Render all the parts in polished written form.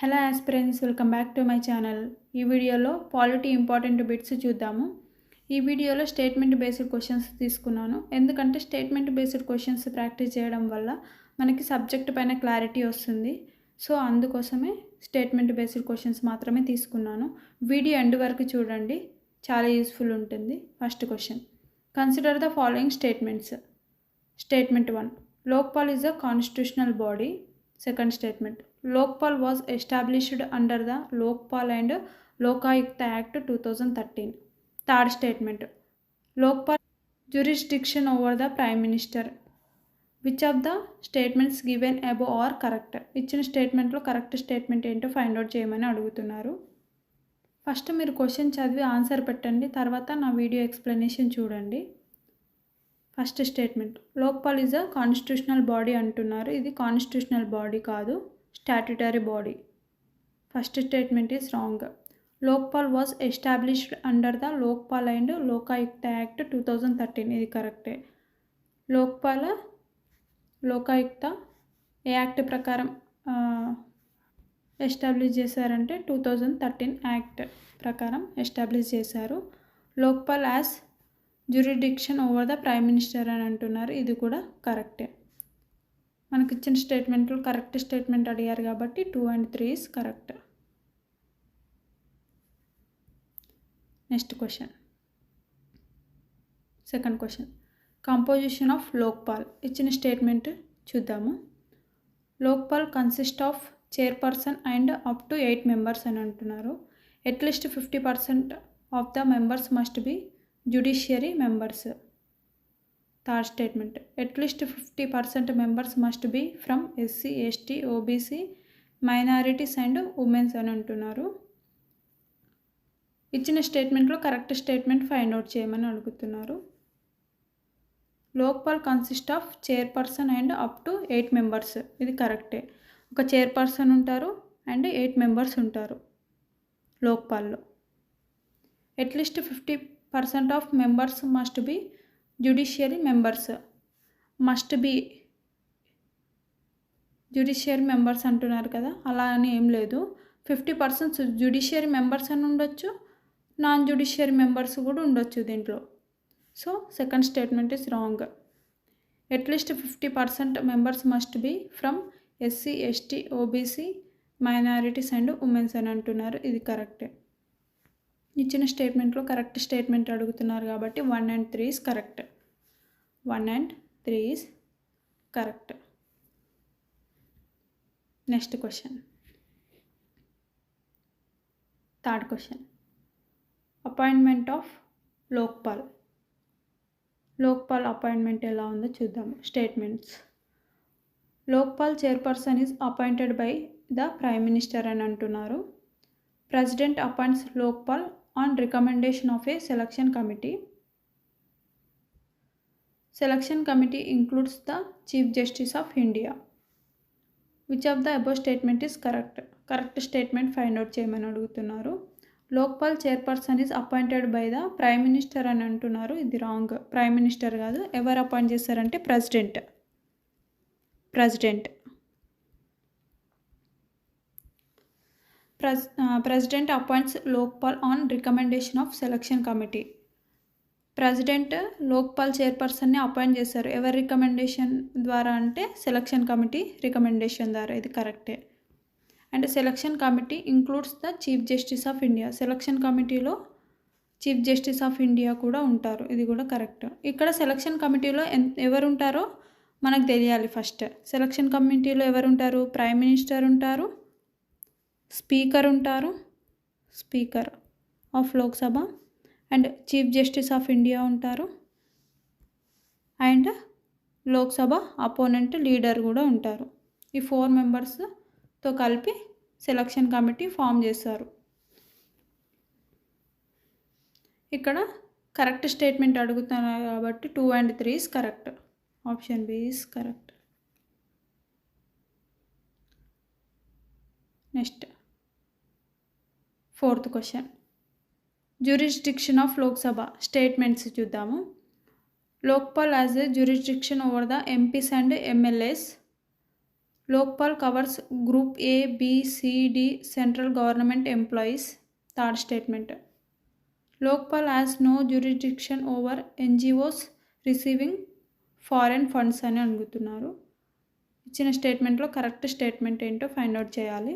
Hello aspirants, welcome back to my channel. ఈ వీడియోలో polity important bits చూద్దాము. ఈ వీడియోలో స్టేట్మెంట్ బేస్డ్ క్వశ్చన్స్ తీసుకున్నాను. ఎందుకంటే స్టేట్మెంట్ బేస్డ్ క్వశ్చన్స్ ప్రాక్టీస్ చేయడం వల్ల మనకి సబ్జెక్ట్ పైన క్లారిటీ వస్తుంది. సో అందుకోసమే స్టేట్మెంట్ బేస్డ్ క్వశ్చన్స్ మాత్రమే తీసుకున్నాను. వీడియో ఎండ్ వరకు చూడండి, చాలా యూస్ఫుల్ ఉంటుంది. First question, consider the following statements. Statement 1. Lokpal is a constitutional body. Second statement. Lokpal was established under the Lokpal and Lokayukta Act 2013. Third statement. Lokpal jurisdiction over the Prime Minister. Which of the statements given above are correct? ఇచ్చిన స్టేట్మెంట్లో correct statement ఏంటో find out చేయమని అడుగుతున్నారు. First మీరు question చదివి answer పెట్టండి, తర్వాత నా వీడియో ఎక్స్ప్లెనేషన్ చూడండి. First statement, Lokpal is a constitutional body అంటున్నారు. ఇది కాన్స్టిట్యూషనల్ బాడీ కాదు, statutory body. First statement is wrong. Lokpal was established under the Lokpal and Lokayukta act 2013. ఇది కరెక్టే. లోకాయుక్త ఏ యాక్ట్ ప్రకారం ఎస్టాబ్లిష్ చేశారంటే 2013 యాక్ట్ ప్రకారం ఎస్టాబ్లిష్ చేశారు. Lokpal as jurisdiction over the prime minister అని అంటున్నారు. ఇది కూడా కరెక్టే. మనకి ఇచ్చిన స్టేట్మెంట్లో కరెక్ట్ స్టేట్మెంట్ అడిగారు కాబట్టి 2 and 3 is correct. Next question, second question, composition of Lokpal. ఇచ్చిన స్టేట్మెంట్ చూద్దాము. Lokpal consist of chairperson and up to 8 members అని అంటున్నారు. At least 50% of the members must B judiciary members. Third statement, at least 50% members must be from SC, ST, OBC, minorities and women's అని అంటున్నారు. ఇచ్చిన స్టేట్మెంట్లో correct statement find out చేయమని అడుగుతున్నారు. Lokpal consist of chairperson and up to 8 members. ఇది కరెక్టే. ఒక chairperson ఉంటారు అండ్ 8 members ఉంటారు లోక్పాల్లో. At least 50% of members must be judiciary members. Must be judiciary members అంటున్నారు కదా, అలా అని ఏం లేదు. 50% జ్యుడిషియరీ మెంబర్స్ అని ఉండొచ్చు, నాన్ జ్యుడిషియరీ మెంబర్స్ కూడా ఉండొచ్చు దీంట్లో. So second statement is wrong. At least 50% members must be from SC, ST, OBC, minorities and women's అని అంటున్నారు. ఇది కరెక్టే. ఇచ్చిన స్టేట్మెంట్లో కరెక్ట్ స్టేట్మెంట్ అడుగుతున్నారు కాబట్టి 1 and 3 is correct. 1 and 3 is correct. Next question, third question, appointment of Lokpal. Lokpal appointment ఎలా ఉందో చూద్దాము. Statements, Lokpal chairperson is appointed by the prime minister అని అంటున్నారు. President appoints Lokpal on recommendation of a selection committee. Selection committee includes the Chief Justice of India. Which of the above statement is correct? Correct statement find out చేయమని అడుగుతున్నారు. Lokpal chairperson is appointed by the prime minister అని అంటున్నారు. ఇది wrong. Prime minister కాదు. ఎవరు appoint చేస్తారంటే president. President appoints Lokpal on recommendation of selection committee. President Lokpal చైర్పర్సన్ని appoint చేశారు. ఎవరి రికమెండేషన్ ద్వారా అంటే సెలక్షన్ కమిటీ రికమెండేషన్ ద్వారా. ఇది కరెక్టే. And selection committee includes the chief justice of India. Selection కమిటీలో చీఫ్ జస్టిస్ ఆఫ్ ఇండియా కూడా ఉంటారు. ఇది కూడా కరెక్ట్. ఇక్కడ సెలక్షన్ కమిటీలో ఎవరు ఉంటారో మనకు తెలియాలి. ఫస్ట్ సెలక్షన్ కమిటీలో ఎవరు ఉంటారు? ప్రైమ్ మినిస్టర్ ఉంటారు, స్పీకర్ ఉంటారు, speaker of Lok Sabha, and chief justice of India ఉంటారు, అండ్ లోక్సభ అపోనెంట్ లీడర్ కూడా ఉంటారు. ఈ 4 members కలిపి సెలక్షన్ కమిటీ ఫామ్ చేస్తారు. ఇక్కడ కరెక్ట్ స్టేట్మెంట్ అడుగుతున్నారు కాబట్టి 2 and 3 is correct. Option B is correct. Next fourth question, jurisdiction of Lok Sabha. Statements చూద్దాము. Lokpal as a jurisdiction over the MPs and MLAs. Lokpal covers group A, B, C, D central government employees. Third statement. Lokpal has no jurisdiction over NGOs receiving foreign funds అని అడుగుతున్నారు. ఇచ్చిన స్టేట్మెంట్లో correct statement ఏంటో find out చేయాలి.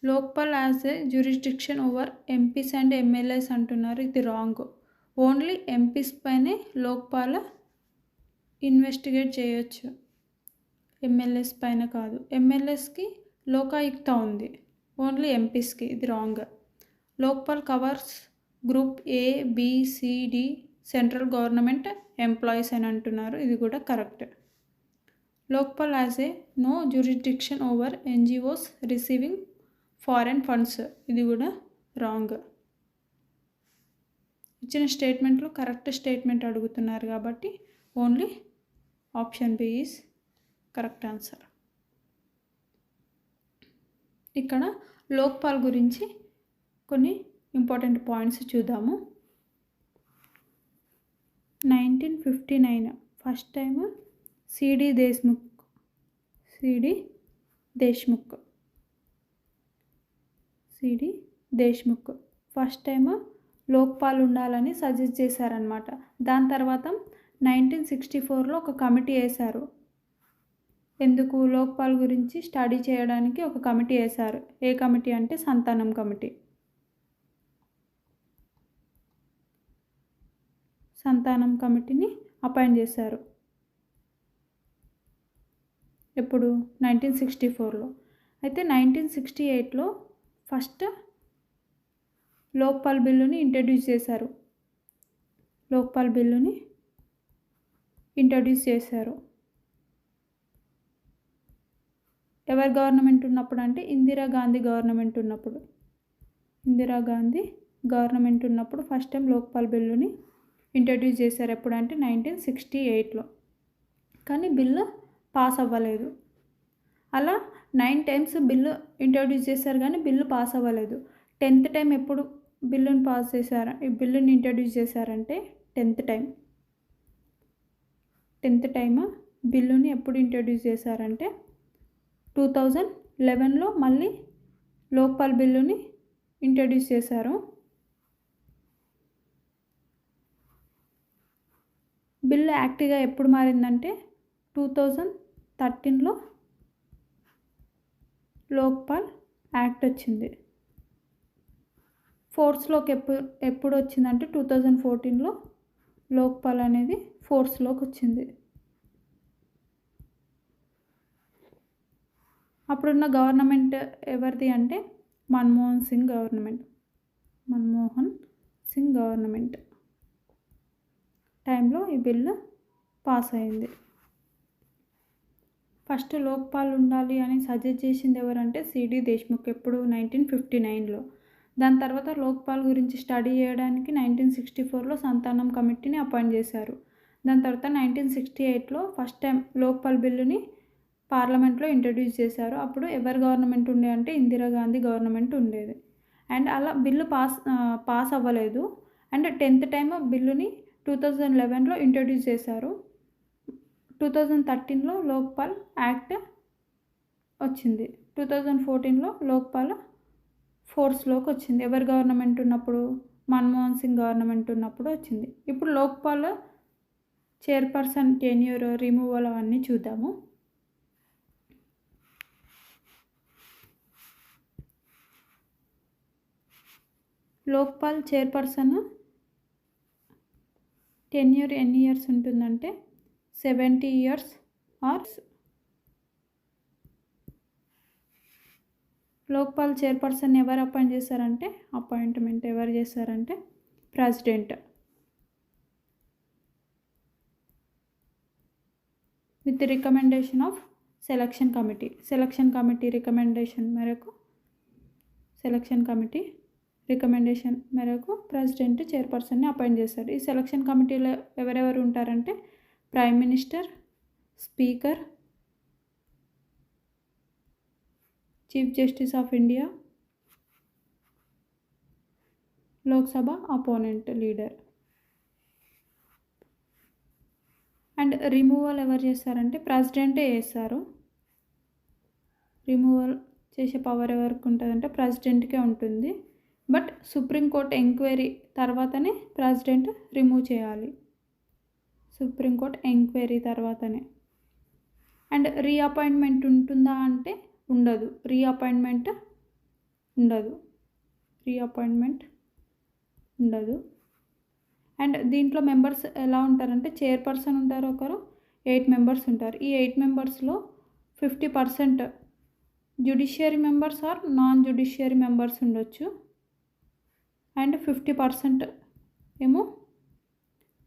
Lokpal has A jurisdiction over MPs and MLAs అంటున్నారు. ఇది wrong. Only MPs పైనే Lokpal investigate చేయొచ్చు, MLAs పైన కాదు. MLAస్కి లోకాయుక్త ఉంది, ఓన్లీ ఎంపీస్కి. ఇది wrong. Lokpal covers group A, B, C, D central government employees అని అంటున్నారు. ఇది కూడా correct. Lokpal has a no jurisdiction over NGOs receiving foreign funds. ఇది కూడా రాంగ్. ఇచ్చిన స్టేట్మెంట్లో కరెక్ట్ స్టేట్మెంట్ అడుగుతున్నారు కాబట్టి only option B is correct answer. ఇక్కడ లోక్పాల్ గురించి కొన్ని ఇంపార్టెంట్ పాయింట్స్ చూద్దాము. 1959 first time C D Deshmukh first time Lokpal ఉండాలని సజెస్ట్ చేశారనమాట. దాని తర్వాత 1964లో ఒక కమిటీ వేశారు. ఎందుకు? లోక్పాల్ గురించి స్టడీ చేయడానికి ఒక కమిటీ వేశారు. ఏ కమిటీ అంటే సంతానం కమిటీ. సంతానం కమిటీని అపాయింట్ చేశారు. ఎప్పుడు? 1964లో. అయితే 1968లో ఫస్ట్ లోక్పాల్ బిల్లుని ఇంట్రడ్యూస్ చేశారు. ఎవరి గవర్నమెంట్ ఉన్నప్పుడు అంటే ఇందిరాగాంధీ గవర్నమెంట్ ఉన్నప్పుడు ఫస్ట్ టైం లోక్పాల్ బిల్లుని ఇంట్రడ్యూస్ చేశారు. ఎప్పుడంటే 1968లో. కానీ బిల్లు పాస్ అవ్వలేదు. అలా 9 టైమ్స్ బిల్లు ఇంట్రడ్యూస్ చేశారు కానీ బిల్లు పాస్ అవ్వలేదు. 10th టైం ఎప్పుడు బిల్లుని ఇంట్రడ్యూస్ చేశారంటే 10th టైం బిల్లుని ఎప్పుడు ఇంట్రడ్యూస్ చేశారంటే 2011లో మళ్ళీ లోక్పాల్ బిల్లుని ఇంట్రడ్యూస్ చేశారు. బిల్లు యాక్ట్గా ఎప్పుడు మారిందంటే 2013లో లోక్పాల్ యాక్ట్ వచ్చింది. ఫోర్స్లోకి ఎప్పుడు వచ్చిందంటే 2014లో లోక్పాల్ అనేది ఫోర్స్లోకి వచ్చింది. అప్పుడున్న గవర్నమెంట్ ఎవరిది అంటే మన్మోహన్ సింగ్ గవర్నమెంట్ టైంలో ఈ బిల్లు పాస్ అయింది. ఫస్ట్ లోక్పాల్ ఉండాలి అని సజెస్ట్ చేసింది ఎవరంటే సిడి దేశ్ముఖ్. ఎప్పుడు? 1959లో. దాని తర్వాత లోక్పాల్ గురించి స్టడీ చేయడానికి 1964లో సంతానం కమిటీని అపాయింట్ చేశారు. దాని తర్వాత 1968లో ఫస్ట్ టైం లోక్పాల్ బిల్లుని పార్లమెంట్లో ఇంట్రడ్యూస్ చేశారు. అప్పుడు ఎవరి గవర్నమెంట్ ఉండే అంటే ఇందిరాగాంధీ గవర్నమెంట్ ఉండేది. అండ్ అలా బిల్లు పాస్ అవ్వలేదు. అండ్ 10th టైం బిల్లుని 2011లో ఇంట్రడ్యూస్ చేశారు. 2013లో లోక్పాల్ యాక్ట్ వచ్చింది. 2014లో లోక్పాల్ ఫోర్స్లోకి వచ్చింది. ఎవరి గవర్నమెంట్ ఉన్నప్పుడు? మన్మోహన్ సింగ్ గవర్నమెంట్ ఉన్నప్పుడు వచ్చింది. ఇప్పుడు లోక్పాల్ చైర్పర్సన్ టెన్యూర్, రిమూవల్ అవన్నీ చూద్దాము. లోక్పాల్ చైర్పర్సన్ టెన్యూర్ ఎన్ని ఇయర్స్ ఉంటుందంటే 70 years ఆర్ లోక్పాల్ చైర్పర్సన్ ఎవరు అపాయింట్ చేశారంటే ఎవరు చేశారంటే president. With recommendation of selection committee recommendation మేరకు ప్రెసిడెంట్ చైర్పర్సన్ని అపాయింట్ చేశారు. ఈ సెలక్షన్ కమిటీలో ఎవరెవరు ఉంటారంటే prime minister, speaker, chief justice of India, Lok Sabha opponent leader. And removal ఎవరు చేస్తారంటే ప్రెసిడెంటే చేస్తారు. రిమూవల్ చేసే పవర్ ఎవరికి ఉంటుందంటే ప్రెసిడెంట్కే ఉంటుంది. బట్ సుప్రీంకోర్టు ఎంక్వైరీ తర్వాతనే ప్రెసిడెంట్ రిమూవ్ చేయాలి. సుప్రీంకోర్టు ఎంక్వైరీ తర్వాతనే. అండ్ రీఅపాయింట్మెంట్ ఉంటుందా అంటే ఉండదు. రీఅపాయింట్మెంట్ ఉండదు. అండ్ దీంట్లో మెంబర్స్ ఎలా ఉంటారంటే చైర్పర్సన్ ఉంటారు ఒకరు, 8 మెంబర్స్ ఉంటారు. ఈ 8 మెంబర్స్లో 50% judiciary members or non judiciary members ఉండొచ్చు. అండ్ 50% ఏమో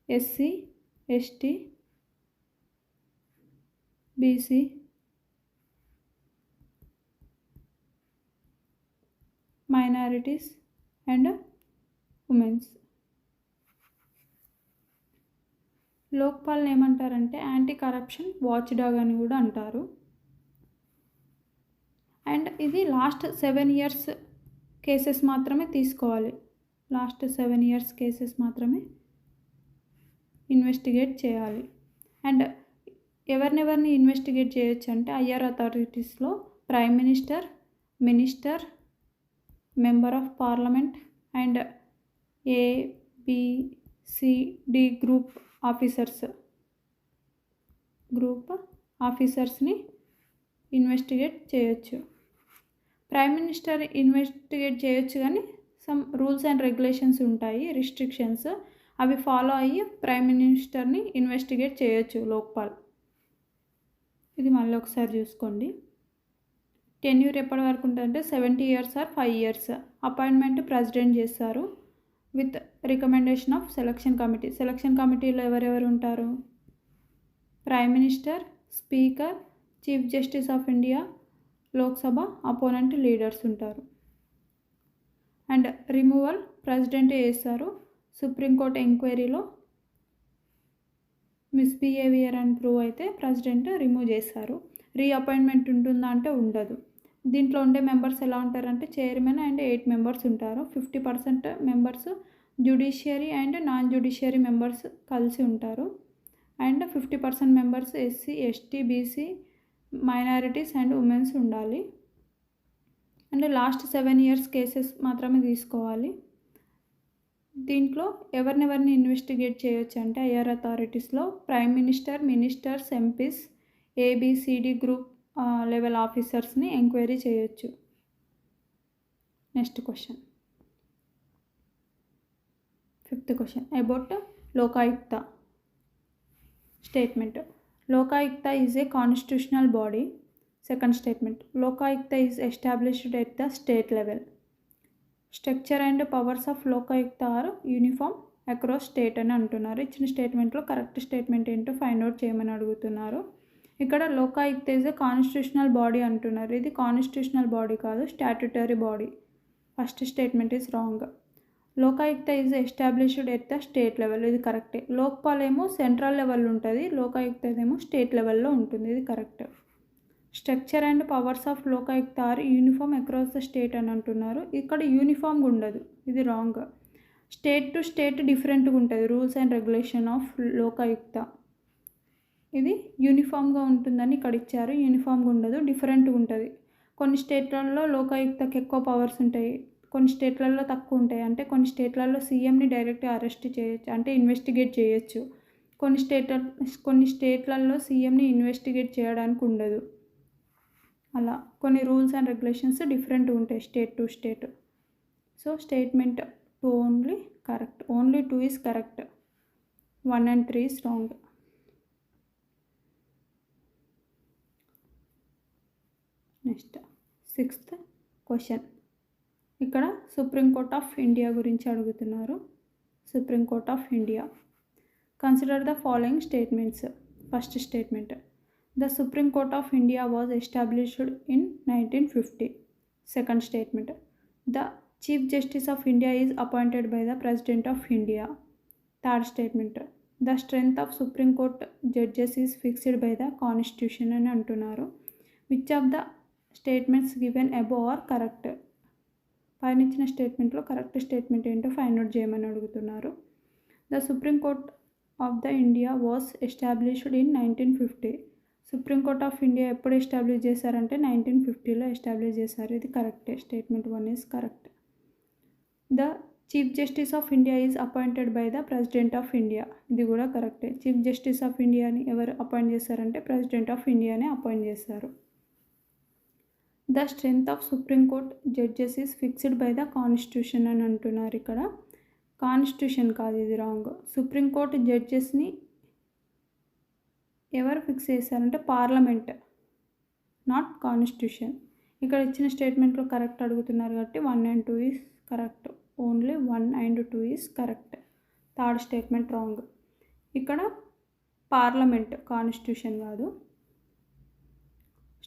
SC, ST, BC, minorities and womens. లోక్పాల్ని ఏమంటారంటే యాంటీ కరప్షన్ వాచ్ డాగ్ అని కూడా అంటారు. అండ్ ఇది లాస్ట్ 7 years కేసెస్ మాత్రమే తీసుకోవాలి. లాస్ట్ 7 years కేసెస్ మాత్రమే ఇన్వెస్టిగేట్ చేయాలి. అండ్ ఎవరినెవరిని ఇన్వెస్టిగేట్ చేయొచ్చు అంటే హయ్యర్ అథారిటీస్లో prime minister, member of parliament and ABCD group ఆఫీసర్స్ని ఇన్వెస్టిగేట్ చేయొచ్చు. ప్రైమ్ మినిస్టర్ ఇన్వెస్టిగేట్ చేయొచ్చు కానీ సమ్ రూల్స్ అండ్ రెగ్యులేషన్స్ ఉంటాయి, రిస్ట్రిక్షన్స్, అవి ఫాలో అయ్యి ప్రైమ్ మినిస్టర్ని ఇన్వెస్టిగేట్ చేయొచ్చు లోక్పాల్. ఇది మళ్ళీ ఒకసారి చూసుకోండి. టెన్యూర్ ఎప్పటి వరకు ఉంటుందంటే 70 years or 5 years. Appointment president చేస్తారు with recommendation of selection committee. Selection కమిటీలో ఎవరెవరు ఉంటారు? Prime minister, speaker, chief justice of India, Lok Sabha opponent leaders ఉంటారు. అండ్ రిమూవల్ ప్రెసిడెంటే చేస్తారు. సుప్రీంకోర్టు ఎంక్వైరీలో మిస్బిహేవియర్ అని ప్రూవ్ అయితే ప్రెసిడెంట్ రిమూవ్ చేస్తారు. రీఅపాయింట్మెంట్ ఉంటుందా అంటే ఉండదు. దీంట్లో ఉండే మెంబర్స్ ఎలా ఉంటారంటే చైర్మన్ అండ్ 8 members ఉంటారు. 50% members judiciary and non judiciary members కలిసి ఉంటారు. And 50% members SC, ST, BC, minorities and womens ఉండాలి. అండ్ లాస్ట్ 7 years కేసెస్ మాత్రమే తీసుకోవాలి. దీంట్లో ఎవరినెవరిని ఇన్వెస్టిగేట్ చేయొచ్చు అంటే హయ్యర్ అథారిటీస్లో prime ministers, MPs, ABCD group level ఆఫీసర్స్ని ఎంక్వైరీ చేయొచ్చు. Next question, 5th question about Lokayukta statement. Lokayukta is a constitutional body. Second statement, Lokayukta is established at the state level. Structure and powers of Lokayukta are uniform across state అని అంటున్నారు. ఇచ్చిన స్టేట్మెంట్లో correct statement ఏంటో find out చేయమని అడుగుతున్నారు. ఇక్కడ Lokayukta is a constitutional body అంటున్నారు. ఇది కాన్స్టిట్యూషనల్ బాడీ కాదు, statutory body. First statement is wrong. Lokayukta is established at the state level, ఇది కరెక్టే. లోక్పాల్ ఏమో సెంట్రల్ లెవెల్ ఉంటుంది, లోకాయుక్త ఏమో స్టేట్ లెవెల్లో ఉంటుంది, ఇది correct. Structure and powers of Lokayukta are uniform across the state అని అంటున్నారు. ఇక్కడ యూనిఫామ్గా ఉండదు, ఇది రాంగ్. స్టేట్ టు స్టేట్ డిఫరెంట్గా ఉంటుంది rules and regulation of Lokayukta. ఇది యూనిఫామ్గా ఉంటుందని ఇక్కడ ఇచ్చారు, యూనిఫామ్గా ఉండదు, డిఫరెంట్గా ఉంటుంది. కొన్ని స్టేట్లలో లోకాయుక్తకి ఎక్కువ పవర్స్ ఉంటాయి, కొన్ని స్టేట్లలో తక్కువ ఉంటాయి. అంటే కొన్ని స్టేట్లలో సీఎంని డైరెక్ట్గా అరెస్ట్ చేయొచ్చు, అంటే ఇన్వెస్టిగేట్ చేయొచ్చు. కొన్ని స్టేట్లలో సీఎంని ఇన్వెస్టిగేట్ చేయడానికి ఉండదు. అలా కొన్ని రూల్స్ అండ్ రెగ్యులేషన్స్ డిఫరెంట్ ఉంటాయి state to state. So statement 2 only correct, only 2 is correct, 1 and 3 is wrong. Next 6th question. ఇక్కడ సుప్రీంకోర్ట్ ఆఫ్ ఇండియా గురించి అడుగుతున్నారు. Supreme Court of India, consider the following statements. First statement, the supreme court of India was established in 1950. Second statement, the chief justice of India is appointed by the president of India. Third statement, the strength of supreme court judges is fixed by the constitution అని అంటున్నారు. Which of the statements given above are correct. పైన ఇచ్చిన స్టేట్మెంట్లో correct statement ఏంటో find out చేయమని అడుగుతున్నారు. The supreme court of the India was established in 1950. Supreme court of India ఎప్పుడు establish చేశారంటే 1950లో ఎస్టాబ్లిష్ చేశారు. ఇది కరెక్టే. Statement 1 is correct. The chief justice of India is appointed by the president of India. ఇది కూడా కరెక్టే. చీఫ్ జస్టిస్ ఆఫ్ ఇండియాని ఎవరు అపాయింట్ చేశారంటే ప్రెసిడెంట్ ఆఫ్ ఇండియానే అపాయింట్ చేశారు. The strength of supreme court judges is fixed by the constitution అని అంటున్నారు. ఇక్కడ కాన్స్టిట్యూషన్ కాదు, ఇది రాంగ్. సుప్రీంకోర్టు జడ్జెస్ని ఎవరు ఫిక్స్ చేశారంటే పార్లమెంట్, నాట్ కాన్స్టిట్యూషన్. ఇక్కడ ఇచ్చిన స్టేట్మెంట్లో కరెక్ట్ అడుగుతున్నారు కాబట్టి 1 and 2 is correct. Only 1 and 2 is correct. Third statement wrong. ఇక్కడ పార్లమెంట్, కాన్స్టిట్యూషన్ కాదు.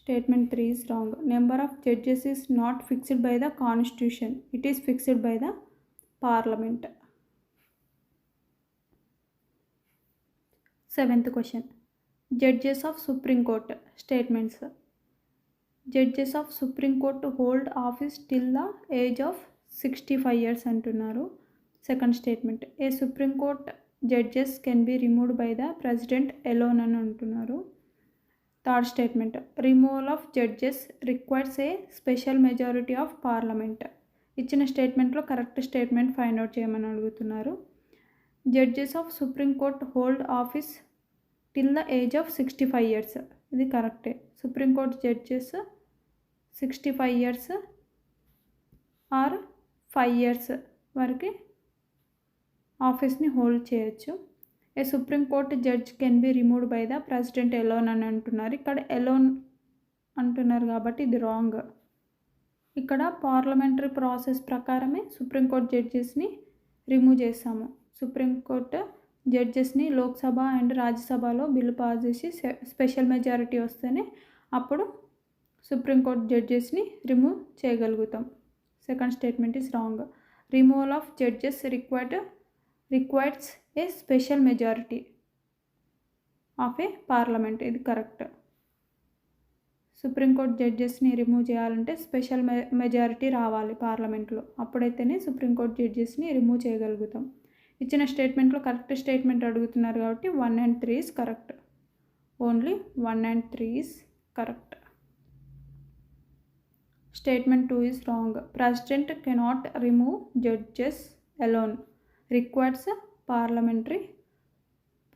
Statement 3 is wrong. Number of judges is not fixed by the constitution, it is fixed by the parliament. 7th question. Judges of Supreme Court statements. Judges of Supreme Court hold office till the age of 65 years అంటున్నారు. Second statement. A supreme court judges can be removed by the president alone అని అంటున్నారు. Third statement. Removal of judges requires a special majority of parliament. ఇచ్చిన స్టేట్మెంట్లో correct statement find out చేయమని అడుగుతున్నారు. Judges of supreme court hold office till the age of 65 years. ఇది కరెక్టే. Supreme court judges 65 years or 5 years వరకు ఆఫీస్ని hold చేయొచ్చు. A supreme court judge can be removed by the president alone అని అంటున్నారు. ఇక్కడ ఎలోన్ అంటున్నారు కాబట్టి ఇది రాంగ్. ఇక్కడ పార్లమెంటరీ ప్రాసెస్ ప్రకారమే సుప్రీంకోర్టు జడ్జెస్ని రిమూవ్ చేస్తాము. సుప్రీంకోర్టు జడ్జెస్ని లోక్సభ అండ్ రాజ్యసభలో బిల్లు పాస్ చేసి స్పెషల్ మెజారిటీ వస్తేనే అప్పుడు సుప్రీంకోర్టు జడ్జెస్ని రిమూవ్ చేయగలుగుతాం. Second statement is wrong. Removal of judges requires a special majority of A parliament. ఇది కరెక్ట్. సుప్రీంకోర్టు జడ్జెస్ని రిమూవ్ చేయాలంటే స్పెషల్ మెజారిటీ రావాలి పార్లమెంట్లో, అప్పుడైతేనే సుప్రీంకోర్టు జడ్జెస్ని రిమూవ్ చేయగలుగుతాం. ఇచ్చిన స్టేట్మెంట్లో కరెక్ట్ స్టేట్మెంట్ అడుగుతున్నారు కాబట్టి 1 and 3 is correct. Only 1 and 3 is correct. Statement 2 is wrong. President cannot remove judges alone, requires parliamentary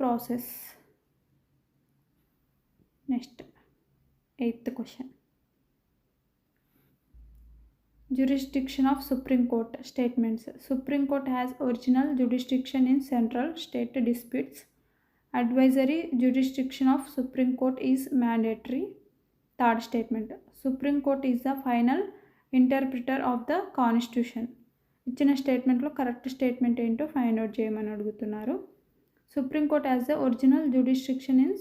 process. Next 8th question. Jurisdiction of Supreme Court statements. Supreme Court has original jurisdiction in central state disputes. Advisory jurisdiction of Supreme Court is mandatory. Third statement. Supreme Court is the final interpreter of the Constitution. ఇచ్చిన స్టేట్మెంట్లో correct statement ఏంటో find out చేయమని అడుగుతున్నారు. Supreme court has the original jurisdiction in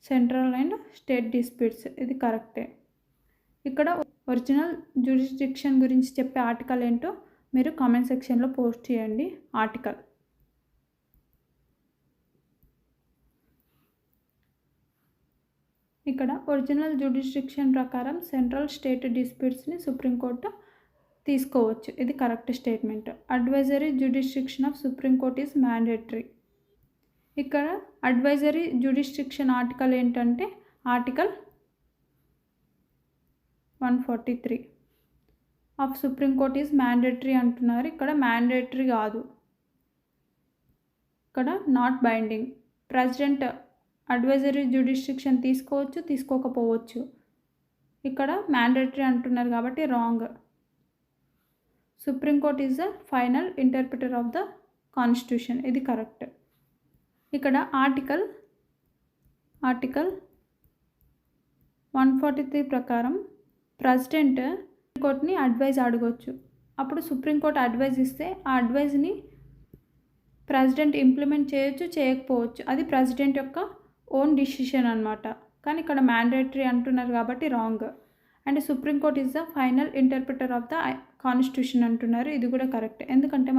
central and state disputes. ఇది కరెక్టే. ఇక్కడ original జ్యుడిస్డిక్షన్ గురించి చెప్పే ఆర్టికల్ ఏంటో మీరు కామెంట్ సెక్షన్లో పోస్ట్ చేయండి. ఆర్టికల్ ఇక్కడ ఒరిజినల్ జ్యుడిస్డిక్షన్ ప్రకారం సెంట్రల్ స్టేట్ డిస్ప్యూట్స్ని సుప్రీంకోర్టు తీసుకోవచ్చు. ఇది correct statement. Advisory jurisdiction of supreme court is mandatory. ఇక్కడ అడ్వైజరీ జ్యుడిస్డిక్షన్ ఆర్టికల్ ఏంటంటే article 143 of supreme court is mandatory అంటున్నారు. ఇక్కడ మ్యాండేటరీ కాదు, ఇక్కడ not binding. President advisory jurisdiction తీసుకోవచ్చు, తీసుకోకపోవచ్చు. ఇక్కడ మ్యాండేటరీ అంటున్నారు కాబట్టి wrong. Supreme court is the final interpreter of the constitution. ఇది కరెక్ట్. ఇక్కడ ఆర్టికల్ 143 ప్రకారం ప్రెసిడెంట్ కోర్టుని అడ్వైజ్ అడగవచ్చు. అప్పుడు సుప్రీంకోర్టు అడ్వైజ్ ఇస్తే ఆ అడ్వైజ్ని ప్రెసిడెంట్ ఇంప్లిమెంట్ చేయొచ్చు, చేయకపోవచ్చు. అది ప్రెసిడెంట్ యొక్క ఓన్ డిసిషన్ అనమాట. కానీ ఇక్కడ మ్యాండేటరీ అంటున్నారు కాబట్టి wrong. And supreme court is the final interpreter of the constitution అంటున్నారు. ఇది కూడా కరెక్ట్. ఎందుకంటే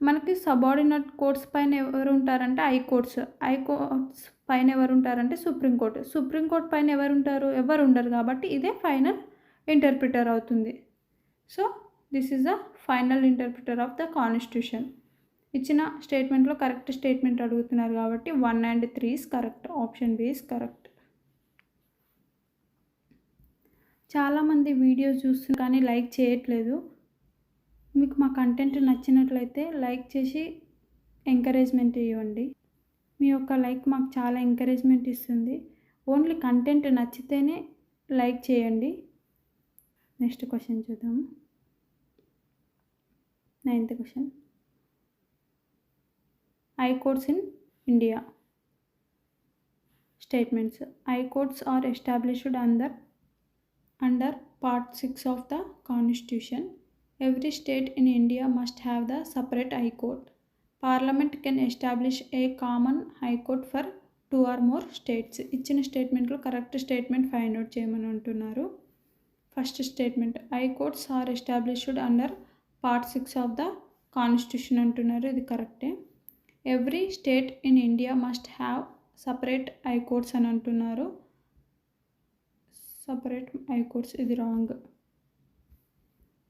మనకి సబార్డినేట్ కోర్ట్స్ పైన ఎవరు ఉంటారంటే హైకోర్ట్స్ పైన ఎవరు ఉంటారంటే సుప్రీంకోర్టు పైన ఎవరు ఉండరు కాబట్టి ఇదే ఫైనల్ ఇంటర్ప్రిటర్ అవుతుంది. So this is the final interpreter of the constitution. ఇచ్చిన స్టేట్మెంట్లో కరెక్ట్ స్టేట్మెంట్ అడుగుతున్నారు కాబట్టి 1 and 3 is correct. Option B is correct. చాలామంది వీడియోస్ చూస్తున్నారు కానీ లైక్ చేయట్లేదు. మీకు మా కంటెంట్ నచ్చినట్లయితే లైక్ చేసి ఎంకరేజ్మెంట్ ఇవ్వండి. మీ యొక్క లైక్ మాకు చాలా ఎంకరేజ్మెంట్ ఇస్తుంది. ఓన్లీ కంటెంట్ నచ్చితేనే లైక్ చేయండి. నెక్స్ట్ క్వశ్చన్ చూద్దాము. 9th question. High courts in India. Statements. High courts are established under Part 6 of the Constitution. Every state in India must have the separate High Court. Parliament can establish a common High Court for 2 or more states. ఇచ్చిన స్టేట్మెంట్లో correct statement find out చేయమని అంటున్నారు. First statement, high courts are established under part 6 of the constitution అంటున్నారు. ఇది కరెక్టే. Every state in India must have separate high courts అని అంటున్నారు. Separate high courts, ఇది wrong.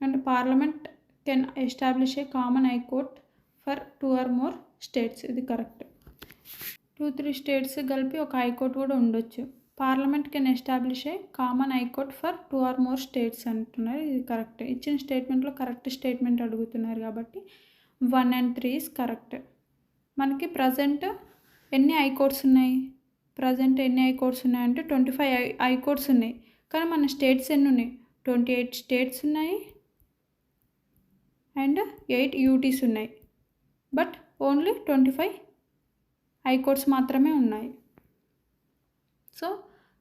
And parliament can establish a common high court for 2 or more states, ఇది correct. 2-3 states కలిపి ఒక high court కూడా ఉండొచ్చు. Parliament can establish a common high court for 2 or more states అంటున్నారు. ఇది కరెక్ట్. ఇచ్చిన స్టేట్మెంట్లో కరెక్ట్ స్టేట్మెంట్ అడుగుతున్నారు కాబట్టి 1 and 3 ఈజ్ కరెక్ట్. మనకి ప్రజెంట్ ఎన్ని హైకోర్ట్స్ ఉన్నాయి? ప్రజెంట్ ఎన్ని హైకోర్ట్స్ ఉన్నాయంటే 25 హైకోర్ట్స్ ఉన్నాయి. కానీ మన స్టేట్స్ ఎన్ని ఉన్నాయి? 28 స్టేట్స్ ఉన్నాయి అండ్ 8 యూటీస్ ఉన్నాయి. బట్ ఓన్లీ 25 హైకోర్ట్స్ మాత్రమే ఉన్నాయి. సో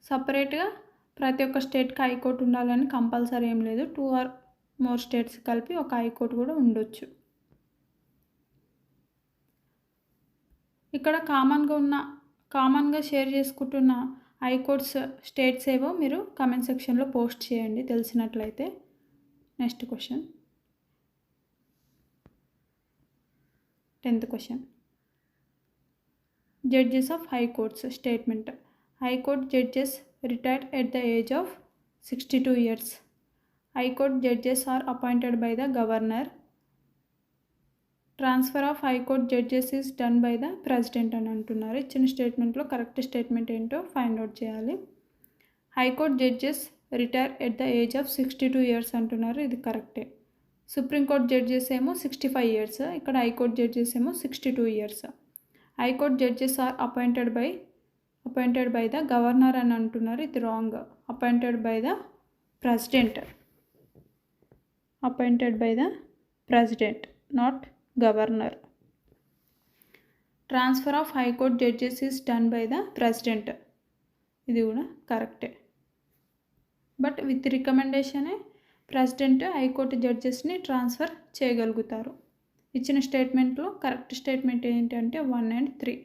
సపరేట్గా ప్రతి ఒక్క స్టేట్కి హైకోర్టు ఉండాలని కంపల్సరీ ఏం లేదు. 2 or more స్టేట్స్ కలిపి ఒక హైకోర్టు కూడా ఉండొచ్చు. ఇక్కడ కామన్గా షేర్ చేసుకుంటున్న హైకోర్ట్స్ స్టేట్స్ ఏవో మీరు కామెంట్ సెక్షన్లో పోస్ట్ చేయండి తెలిసినట్లయితే. Next question. 10th question. Judges of high courts. Statement. High court judges retired at the age of 62 years. High court judges are appointed by the governor. Transfer of high court judges is done by the president అని అంటున్నారు. ఇచ్చిన స్టేట్మెంట్లో correct statement ఏంటో find out చేయాలి. High court judges retire at the age of 62 years అంటున్నారు. ఇది కరెక్టే. Supreme court judges ఏమో 65 years. ఇక్కడ హైకోర్ట్ జడ్జెస్ ఏమో 62 years. High court judges are appointed by the governor అని అంటున్నారు. ఇది wrong. Appointed by the president. Appointed by the president, not governor. Transfer of high court judges is done by the president. ఇది కూడా కరెక్టే. But with రికమెండేషనే president high court జడ్జెస్ని transfer చేయగలుగుతారు. ఇచ్చిన స్టేట్మెంట్లో కరెక్ట్ స్టేట్మెంట్ ఏంటంటే 1 and 3.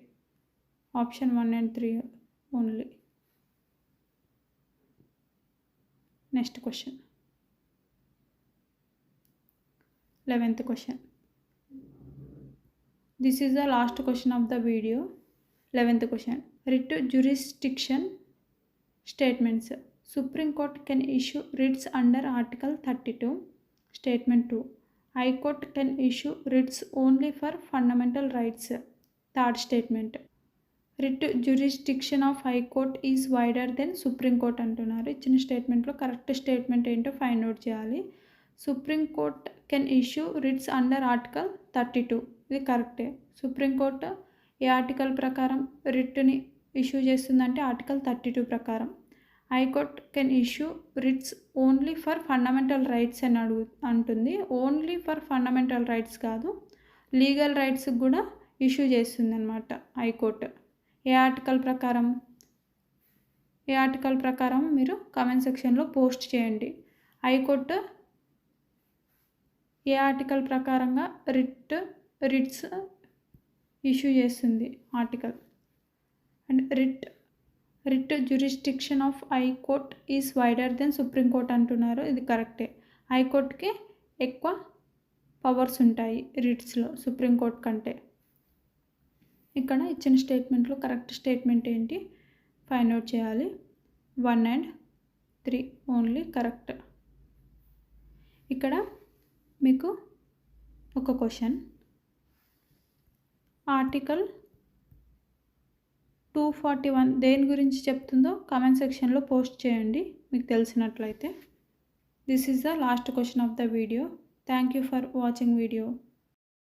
Option 1 and 3 only. Next question. 11th question. This is the last question of the video. 11th question. Writ jurisdiction statements. Supreme Court can issue writs under Article 32. Statement 2. High Court can issue writs only for fundamental rights. Third statement. Writ jurisdiction of High Court is wider than Supreme Court అంటున్నారు. ఇచ్చిన స్టేట్మెంట్లో correct statement ఏంటో find out చేయాలి. Supreme court can issue writs under article 32. ఇది కరెక్టే. Supreme court ఏ article ప్రకారం రిట్ని issue చేస్తుందంటే article 32 ప్రకారం. High court can issue writs only for fundamental rights అని అంటుంది. ఓన్లీ ఫర్ ఫండమెంటల్ రైట్స్ కాదు, లీగల్ రైట్స్కి కూడా ఇష్యూ చేస్తుంది అన్నమాట హైకోర్టు. ఏ ఆర్టికల్ ప్రకారం మీరు కామెంట్ సెక్షన్లో పోస్ట్ చేయండి. హైకోర్టు ఏ ఆర్టికల్ ప్రకారంగా రిట్స్ ఇష్యూ చేస్తుంది article. And writ jurisdiction of high court is wider then supreme court అంటున్నారు. ఇది కరెక్టే. హైకోర్టుకి ఎక్కువ పవర్స్ ఉంటాయి రిట్స్లో సుప్రీంకోర్టు కంటే. ఇక్కడ ఇచ్చిన స్టేట్మెంట్లో కరెక్ట్ స్టేట్మెంట్ ఏంటి ఫైండ్ అవుట్ చేయాలి. 1 and 3 ఓన్లీ కరెక్ట్. ఇక్కడ మీకు ఒక క్వశ్చన్. ఆర్టికల్ 241 దేని గురించి చెప్తుందో కామెంట్ సెక్షన్లో పోస్ట్ చేయండి మీకు తెలిసినట్లయితే. This is the last question of the video. Thank you for watching video.